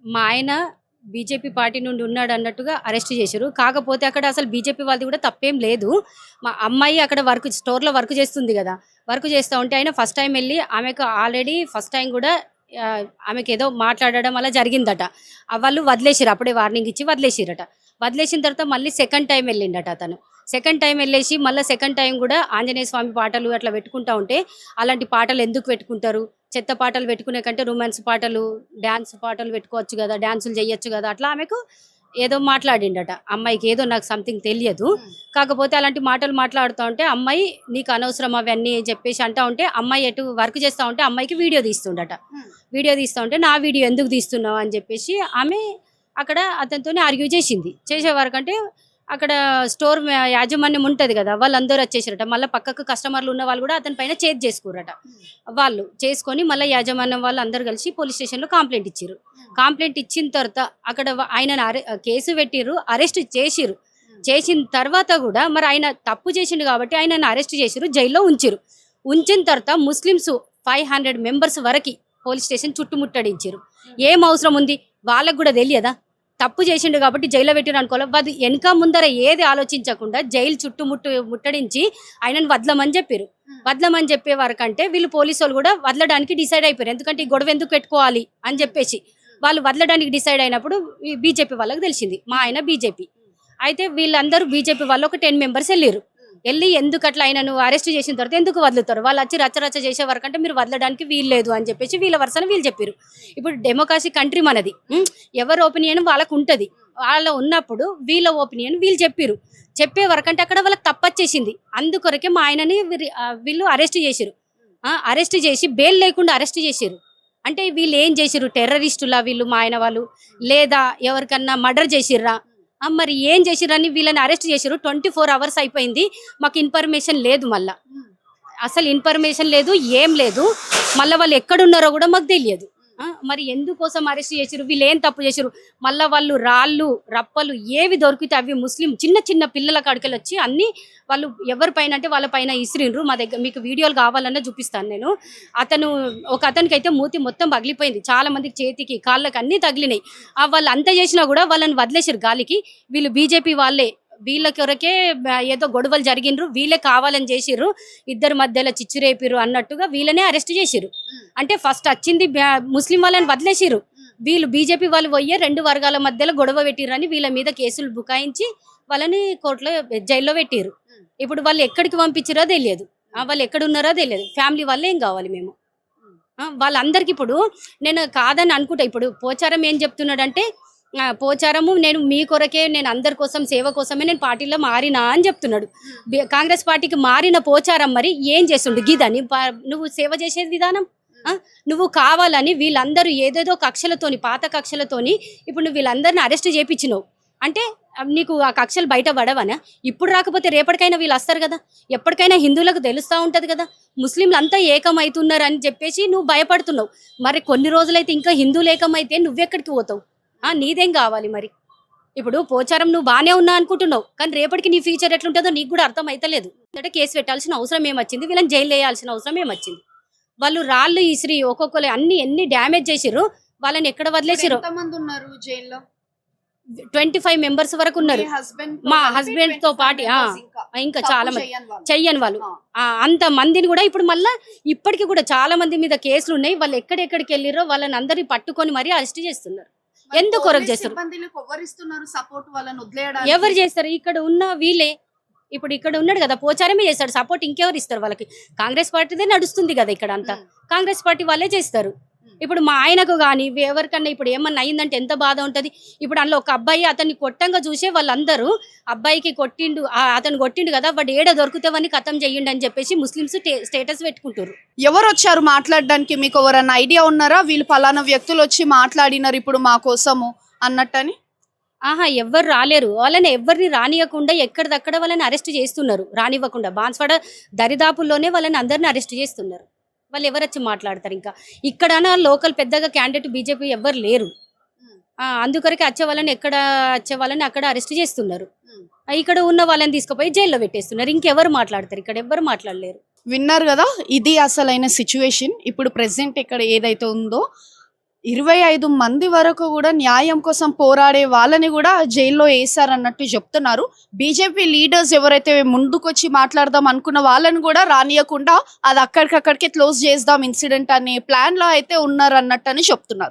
మా ఆయన BJP party నుండి ఉన్నాడు అన్నట్టుగా అరెస్ట్ చేశారు. కాకపోతే అక్కడ అసలు బీజేపీ వాళ్ళది కూడా తప్పేం లేదు. మా అమ్మాయి అక్కడ స్టోర్‌లో వర్క్ చేస్తుంది గదా! వర్క్ చేస్తా ఉంటే ఆయన ఫస్ట్ టైమ్ ఎళ్లి ఆమెకు ఆల్రెడీ ఫస్ట్ టైమ్ కూడా ఆమెకేదో మాట్లాడడం అలా జరిగిందట. వాళ్ళు వదిలేసిర్రు. అప్పుడే వార్నింగ్ ఇచ్చి వదిలేసిర్రట. వదిలేసిన తర్వాత మళ్ళీ సెకండ్ టైమ్ ఎళ్ళిండట అతను. సెకండ్ టైమ్ ఎళ్ళేసి మళ్ళా సెకండ్ టైమ్ కూడా ఆంజనేయ స్వామి పాటలు అట్లా పెట్టుకుంటా ఉంటే, అలాంటి పాటలు ఎందుకు పెట్టుకుంటారు? చెత్త పాటలు పెట్టుకునే కంటే రొమాన్స్ పాటలు, డాన్స్ పాటలు పెట్టుకోవచ్చు గదా! డాన్సులు చేయొచ్చు గదా! అట్లా ఆమెకు ఏదో మాట్లాడిండట. అమ్మాయికి ఏదో నాకు సంథింగ్ తెలియదు. కాకపోతే అలాంటి మాటలు మాట్లాడుతా ఉంటే అమ్మాయి నీకు అనవసరం అవన్నీ చెప్పేసి అంటా ఉంటే, అమ్మాయి ఎటు వర్క్ చేస్తా ఉంటే అమ్మాయికి వీడియో తీస్తుండట. వీడియో తీస్తా ఉంటే నా వీడియో ఎందుకు తీస్తున్నావు అని చెప్పేసి ఆమె అక్కడ అతనితోనే ఆర్గ్యూ చేసింది. చేసే వరకంటే అక్కడ స్టోర్ యాజమాన్యం ఉంటది కదా, వాళ్ళందరూ వచ్చేసారట. మళ్ళీ పక్కకు కస్టమర్లు ఉన్న వాళ్ళు కూడా అతని పైన చేజ్ చేసుకురట. వాళ్ళు చేసుకొని మళ్ళీ యాజమాన్యం వాళ్ళు అందరు కలిసి పోలీస్ స్టేషన్లో కంప్లైంట్ ఇచ్చారు. కంప్లైంట్ ఇచ్చిన తర్వాత అక్కడ ఆయన కేసు పెట్టిర్రు, అరెస్ట్ చేసిర్రు. చేసిన తర్వాత కూడా మరి ఆయన తప్పు చేసిండు కాబట్టి ఆయనను అరెస్ట్ చేసిర్రు, జైల్లో ఉంచిరు. ఉంచిన తర్వాత ముస్లిమ్స్ 500 మెంబర్స్ వరకు పోలీస్ స్టేషన్ చుట్టుముట్టడించారు. ఏం అవసరం ఉంది? వాళ్ళకు కూడా తెలియదా? తప్పు చేసిండు కాబట్టి జైల్లో పెట్టిన అనుకోవాలి. వాళ్ళు వెనక ముందర ఏది ఆలోచించకుండా జైలు ముట్టడించి ఆయనను వదలమని చెప్పారు. వదలమని చెప్పే వరకంటే వీళ్ళు పోలీసు వాళ్ళు కూడా వదలడానికి డిసైడ్ అయిపోయారు. ఎందుకంటే ఈ గొడవ ఎందుకు పెట్టుకోవాలి అని చెప్పేసి వాళ్ళు వదలడానికి డిసైడ్ అయినప్పుడు బీజేపీ వాళ్ళకి తెలిసింది మా ఆయన బీజేపీ. అయితే వీళ్ళందరూ బీజేపీ వాళ్ళు ఒక 10 మెంబర్స్ వెళ్ళి ఎందుకు అట్లా ఆయనను అరెస్ట్ చేసిన తర్వాత ఎందుకు వదులుతారు? వాళ్ళు వచ్చి రచ్చరచ్చ చేసే వరకంటే మీరు వదలడానికి వీల్లేదు అని చెప్పేసి వీళ్ళ వరుసను వీళ్ళు చెప్పారు. ఇప్పుడు డెమోక్రసీ కంట్రీ మనది. ఎవరి ఒపీనియన్ వాళ్ళకు ఉంటుంది. వాళ్ళ ఉన్నప్పుడు వీళ్ళ ఒపీనియన్ వీళ్ళు చెప్పారు. చెప్పే వరకంటే అక్కడ వాళ్ళకి తప్పచ్చేసింది. అందుకొరకే మా ఆయనని వీళ్ళు అరెస్ట్ చేశారు. అరెస్ట్ చేసి బెయిల్ లేకుండా అరెస్ట్ చేశారు. అంటే వీళ్ళు ఏం చేశారు? టెర్రరిస్టులా వీళ్ళు మా ఆయన వాళ్ళు, లేదా ఎవరికన్నా మర్డర్ చేసిర్రా? మరి ఏం చేసిరని వీళ్ళని అరెస్ట్ చేసిరు. 24 hours అయిపోయింది, మాకు ఇన్ఫర్మేషన్ లేదు. మళ్ళా అసలు ఇన్ఫర్మేషన్ లేదు, ఏం లేదు. మళ్ళీ వాళ్ళు ఎక్కడున్నారో కూడా మాకు తెలియదు. మరి ఎందుకోసం అరెస్ట్ చేసిరు? వీళ్ళు ఏం తప్పు చేసిరు? మళ్ళీ వాళ్ళు రాళ్ళు రప్పలు ఏవి దొరికితే అవి ముస్లిం చిన్న చిన్న పిల్లల కాడికెళ్ళి వచ్చి అన్ని వాళ్ళు ఎవరిపైన అంటే వాళ్ళ పైన ఇసిరిండ్రు. మా దగ్గర మీకు వీడియోలు కావాలన్నా చూపిస్తాను నేను. ఒక అతనికి అయితే మూతి మొత్తం పగిలిపోయింది, చాలా మందికి చేతికి కాళ్ళకి అన్ని తగిలినాయి. వాళ్ళు అంత చేసినా కూడా వాళ్ళని వదిలేసారు గాలికి. వీళ్ళు బీజేపీ వాళ్ళే, వీళ్ళ కొరకే ఏదో గొడవలు జరిగినరు, వీళ్ళే కావాలని చేసిర్రు, ఇద్దరు మధ్యలో చిచ్చురేపిరు అన్నట్టుగా వీళ్ళనే అరెస్ట్ చేసిరు. అంటే ఫస్ట్ వచ్చింది ముస్లిం వాళ్ళని వదిలేసిరు, వీళ్ళు బీజేపీ వాళ్ళు పోయే 2 వర్గాల మధ్యలో గొడవ పెట్టిర్రని వీళ్ళ మీద కేసులు బుకాయించి వాళ్ళని కోర్టులో జైల్లో పెట్టిరు. ఇప్పుడు వాళ్ళు ఎక్కడికి పంపించారో తెలియదు, వాళ్ళు ఎక్కడున్నారో తెలియదు. ఫ్యామిలీ వాళ్ళే ఏం కావాలి మేము వాళ్ళందరికీ. ఇప్పుడు నేను కాదని అనుకుంటా. ఇప్పుడు పోచారం ఏం చెప్తున్నాడంటే, పోచారము నేను మీ కొరకే, నేను అందరి కోసం సేవ కోసమే నేను పార్టీలో మారినా అని చెప్తున్నాడు. కాంగ్రెస్ పార్టీకి మారిన పోచారం మరి ఏం చేస్తుండు? గీదని నువ్వు సేవ చేసే విధానం నువ్వు కావాలని వీళ్ళందరూ ఏదేదో కక్షలతోని, పాత కక్షలతోని ఇప్పుడు నువ్వు వీళ్ళందరినీ అరెస్ట్ చేయించినావు అంటే నీకు ఆ కక్షలు బయట పడవనా? ఇప్పుడు రాకపోతే రేపటికైనా వీళ్ళు వస్తారు కదా. ఎప్పటికైనా హిందువులకు తెలుస్తూ ఉంటుంది కదా ముస్లింలు అంతా ఏకమవుతున్నారు అని చెప్పేసి నువ్వు భయపడుతున్నావు. మరి కొన్ని రోజులైతే ఇంకా హిందువులు ఏకమైతే నువ్వెక్కడికి పోతావు? నీదేం కావాలి మరి? ఇప్పుడు పోచారం నువ్వు బాగానే ఉన్నా అనుకుంటున్నావు, కానీ రేపటికి నీ ఫ్యూచర్ ఎట్లుంటుందో నీకు కూడా అర్థం అవుతలేదు. అంటే కేసు పెట్టాల్సిన అవసరం ఏమొచ్చింది? వీళ్ళని జైలు వేయాల్సిన అవసరం ఏమొచ్చింది? వాళ్ళు రాళ్ళు ఇసిరి ఒక్కొక్కరు ఎన్ని డ్యామేజ్ చేసిర్రు. వాళ్ళని ఎక్కడ వదిలేసిరు? 25 మెంబర్స్ వరకు ఉన్నారు. మా హస్బెండ్ తో పాటు ఇంకా చాలా మంది చెయ్యని వాళ్ళు అంత మందిని కూడా ఇప్పుడు మళ్ళా ఇప్పటికి కూడా చాలా మంది మీద కేసులు ఉన్నాయి. వాళ్ళు ఎక్కడెక్కడికి వెళ్ళిరో వాళ్ళని అందరినీ పట్టుకొని మరీ అరెస్ట్ చేస్తున్నారు. ఎందుకు కొరకు చేస్తారు? ఎవరు చేస్తారు? ఇక్కడ ఉన్న వీళ్ళే. ఇప్పుడు ఇక్కడ ఉన్నాడు కదా పోచారమే చేస్తాడు సపోర్ట్. ఇంకెవరు ఇస్తారు వాళ్ళకి? కాంగ్రెస్ పార్టీదే నడుస్తుంది కదా ఇక్కడ అంతా, కాంగ్రెస్ పార్టీ వాళ్ళే చేస్తారు. ఇప్పుడు మా ఆయనకు కానీ ఎవరికన్నా ఇప్పుడు ఏమన్నా అయిందంటే ఎంత బాధ ఉంటుంది. ఇప్పుడు అందులో ఒక అబ్బాయి అతన్ని కొట్టంగా చూసే వాళ్ళందరూ అబ్బాయికి కొట్టిండు, అతను కొట్టిండు కదా, వాడు ఏడ దొరుకుతావని కథం చెయ్యండి అని చెప్పేసి ముస్లిమ్స్ స్టేటస్ పెట్టుకుంటారు. ఎవరు వచ్చారు మాట్లాడడానికి? మీకు ఎవరన్నా ఐడియా ఉన్నారా? వీళ్ళు పలానా వ్యక్తులు వచ్చి మాట్లాడినారు ఇప్పుడు మా కోసము అన్నట్టని? ఎవ్వరు రాలేరు. వాళ్ళని ఎవరిని రానియకుండా ఎక్కడిదక్కడ వాళ్ళని అరెస్ట్ చేస్తున్నారు, రానివ్వకుండా. బాన్స్వాడ దరిదాపుల్లోనే వాళ్ళని అందరిని అరెస్ట్ చేస్తున్నారు. వాళ్ళు ఎవరు వచ్చి మాట్లాడతారు? ఇంకా ఇక్కడ లోకల్ పెద్దగా క్యాండిడేట్ బీజేపీ ఎవ్వరు లేరు. అందుకొరకే వచ్చే వాళ్ళని అక్కడ అరెస్ట్ చేస్తున్నారు. ఇక్కడ ఉన్న వాళ్ళని తీసుకుపోయి జైల్లో పెట్టేస్తున్నారు. ఇంకెవరు మాట్లాడతారు? ఇక్కడ ఎవ్వరు మాట్లాడలేరు. విన్నారు కదా, ఇది అసలైన సిచ్యువేషన్. ఇప్పుడు ప్రెసెంట్ ఇక్కడ ఏదైతే ఉందో 25 మంది వరకు కూడా న్యాయం కోసం పోరాడే వాళ్ళని కూడా జైల్లో వేశారన్నట్టు చెప్తున్నారు. బీజేపీ లీడర్స్ ఎవరైతే ముందుకొచ్చి మాట్లాడదాం అనుకున్న వాళ్ళని కూడా రానియకుండా అది అక్కడికక్కడికే క్లోజ్ చేద్దాం ఇన్సిడెంట్ అనే ప్లాన్ లో అయితే ఉన్నారు అన్నట్టు అని చెప్తున్నారు.